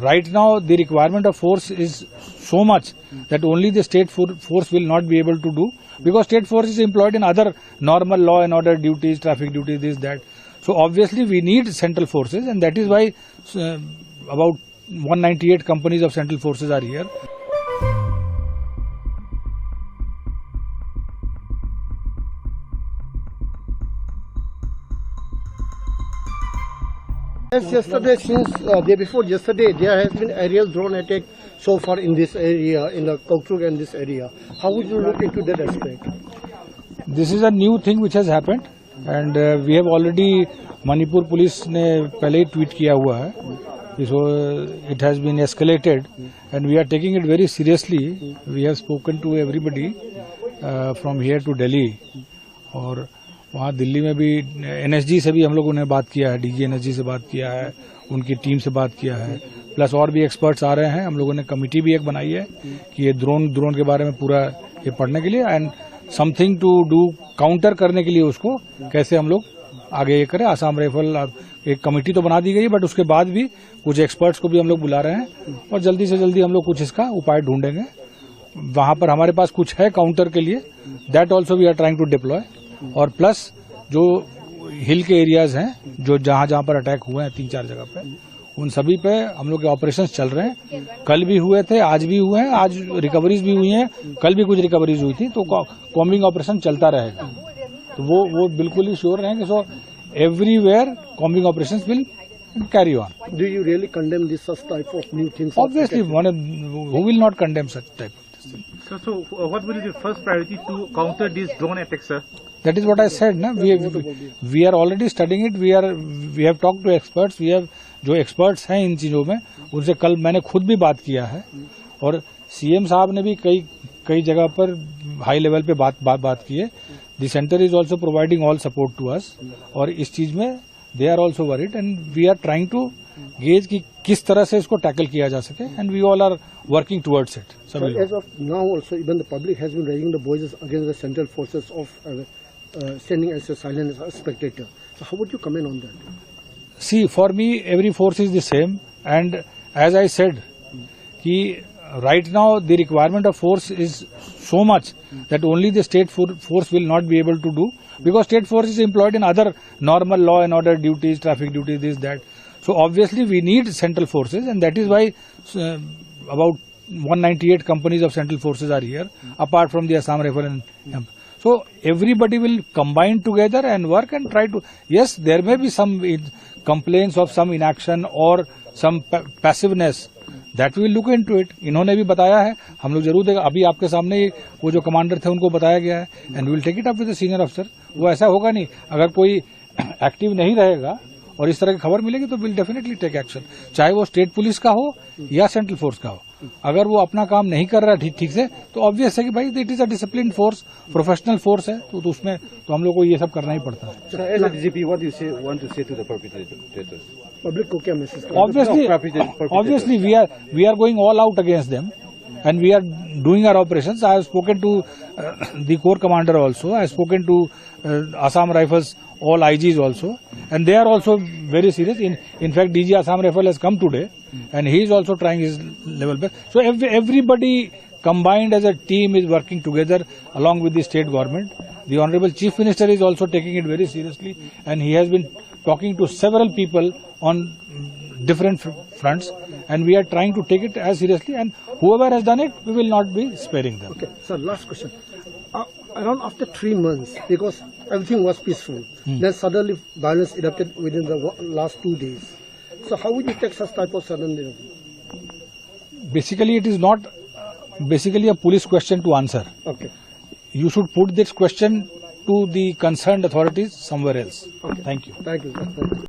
right now the requirement of force is so much that only the state force will not be able to do, because state force is employed in other normal law and order duties, traffic duties, this, that. So obviously we need central forces, and that is why about 198 companies of central forces are here. As yesterday, since day before yesterday, there has been aerial drone attack so far in this area, in the Kokrug and this area. How would you look into that aspect? This is a new thing which has happened, and we have already, Manipur police ने पहले ही tweet किया हुआ है. So it has been escalated, and we are taking it very seriously. We have spoken to everybody from here to Delhi, और वहाँ दिल्ली में भी NSG से भी हम लोगों ने बात किया है, DG NSG से बात किया है, उनकी टीम से बात किया है, प्लस और भी एक्सपर्ट्स आ रहे हैं. हम लोगों ने कमिटी भी एक बनाई है कि ये ड्रोन के बारे में पूरा ये पढ़ने के लिए, and something to do counter करने के लिए उसको कैसे हम लोग आगे ये करें. आसाम राइफल एक कमेटी तो बना दी गई है, बट उसके बाद भी कुछ एक्सपर्ट्स को भी हम लोग बुला रहे हैं, और जल्दी से जल्दी हम लोग कुछ इसका उपाय ढूंढेंगे. वहां पर हमारे पास कुछ है काउंटर के लिए, that also we are trying to deploy. और प्लस जो हिल के एरियाज हैं, जो जहां पर अटैक हुए हैं 3-4 जगह पे, उन सभी पे हम लोग के ऑपरेशंस चल रहे हैं. कल भी हुए थे, आज भी हुए हैं, आज रिकवरीज भी हुई हैं, कल भी कुछ रिकवरीज हुई थी, तो कॉम्बिंग ऑपरेशन चलता रहेगा. तो वो बिल्कुल ही श्योर रहेंगे. So everywhere combing operations will carry on. Do you really condemn this such type of new things? Obviously, who will not condemn such type of thing? So what will be the first priority to counter these drone attacks, sir? That is what I said. Na? We are already studying it. We have talked to experts. We have जो experts हैं इन चीजों में, उनसे कल मैंने खुद भी बात किया है, और CM साहब ने भी कई जगह पर हाई लेवल पे बात की है. The center is also providing all support to us, और इस चीज में they are also worried, and we are trying to gauge कि किस तरह से इसको टैकल किया जा सके, and we all are working towards it. So as of now also, even the public has been raising the voices against the central forces of standing as a silent spectator. So how would you comment on that? See, for me, every force is the same, and as I said, कि right now the requirement of force is so much that only the state force will not be able to do, because state force is employed in other normal law and order duties, traffic duties, this, that. So obviously we need central forces, and that is why about 198 companies of central forces are here, apart from the Assam Rifle and so everybody will combine together and work and try to. Yes, there may be some complaints of some inaction or some passiveness. That we will look into it. इन्होंने भी बताया है, हम लोग जरूर देगा. अभी आपके सामने वो जो कमांडर थे उनको बताया गया है, and we will take it up with the senior अफसर. वो ऐसा होगा नहीं, अगर कोई एक्टिव नहीं रहेगा और इस तरह की खबर मिलेगी तो विल डेफिनेटली टेक एक्शन, चाहे वो स्टेट पुलिस का हो या सेंट्रल फोर्स का हो. अगर वो अपना काम नहीं कर रहा ठीक से, तो ऑब्वियस है कि भाई it is a discipline force, professional force है, तो उसमें तो हम लोग को ये सब करना ही पड़ता है. Public को क्या message? Obviously we are going all out against them, and we are doing our operations. I have spoken to the corps commander also. I have spoken to Assam Rifles, all IGs also, and they are also very serious. In fact, DG Assam Rifle has come today, and he is also trying his level best. So everybody combined as a team is working together along with the state government. The Honorable Chief Minister is also taking it very seriously, and he has been talking to several people on different fronts, and we are trying to take it as seriously, and whoever has done it, we will not be sparing them. Okay, sir, last question. Around after 3 months, because everything was peaceful, then suddenly violence erupted within the last 2 days. So how would you take such type of sudden eruption? Basically, it is not basically a police question to answer. Okay. You should put this question to the concerned authorities somewhere else. Okay. Thank you. Thank you.